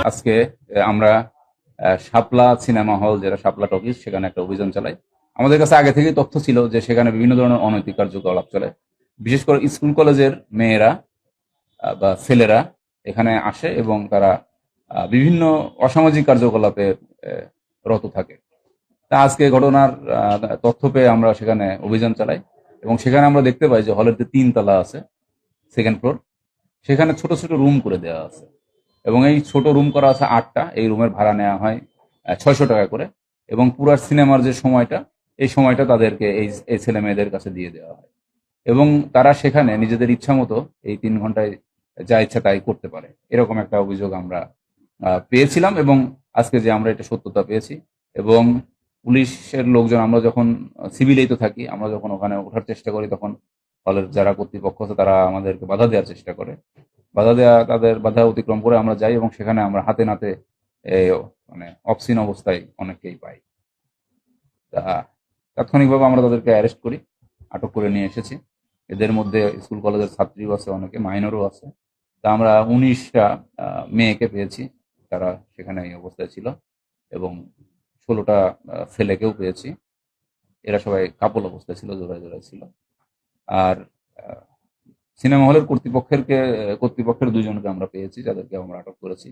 আজকে আমরা শাপলা cinema hall, যেটা শাপলা টকিজ, সেখানে একটা অভিযান চালাই। আমাদের কাছে আগে থেকেই তথ্য ছিল যে সেখানে বিভিন্ন ধরনের অনৈতিক কার্যকলাপ চলে। বিশেষ করে স্কুল কলেজের মেয়েরা বা ছেলেরা এখানে আসে এবং তারা বিভিন্ন অসামাজিক কার্যকলাপে রত থাকে। তা আজকে ঘটনার তথ্য পেয়ে আমরা সেখানে অভিযান চালাই এবং সেখানে আমরা দেখতে পাই যে হলের যে 3 তলা আছে, সেকেন্ড ফ্লোর, সেখানে ছোট ছোট রুম করে দেওয়া আছে এবং এই ছোট রুম করা আছে 8টা। এই রুমের ভাড়া নেওয়া হয় 600 টাকা করে এবং পুরো সিনেমার যে সময়টা, এই সময়টা তাদেরকে এই ছেলে মেয়েদের কাছে দিয়ে দেওয়া হয় এবং তারা সেখানে নিজেদের ইচ্ছা মতো এই 3 ঘন্টায় যা ইচ্ছা তাই করতে পারে। এরকম একটা অভিযোগ আমরা পেয়েছিলাম এবং আজকে যে আমরা এটা সত্যতা পেয়েছি এবং পুলিশের লোকজন, আমরা যখন সিভিলেই তো থাকি, আমরা যখন ওখানে ওঠার চেষ্টা করি তখন হলের যারা কর্তৃপক্ষ আছে তারা আমাদেরকে বাধা দেওয়ার চেষ্টা করে। তাদের বাধা অতিক্রম করে আমরা যাই এবং সেখানে আমরা হাতে নাতে এই মানে অবসিন অবস্থায় অনেককেই পাই। তা তাৎক্ষণিকভাবে আমরা তাদেরকে অ্যারেস্ট করি, আটক করে নিয়ে এসেছি। এদের মধ্যে স্কুল কলেজের ছাত্রীও আছে, অনেকে মাইনরও আছে। তা আমরা 19টা মেয়েকে পেয়েছি তারা সেখানে এই অবস্থায় ছিল এবং 16টা ছেলেকেও পেয়েছি। এরা সবাই কাপল অবস্থায় ছিল, জোড়ায় জোড়ায় ছিল। আর সিনেমা হলের কর্তৃপক্ষের 2জনকে আমরা পেয়েছি, যাদেরকে আমরা আটক করেছি।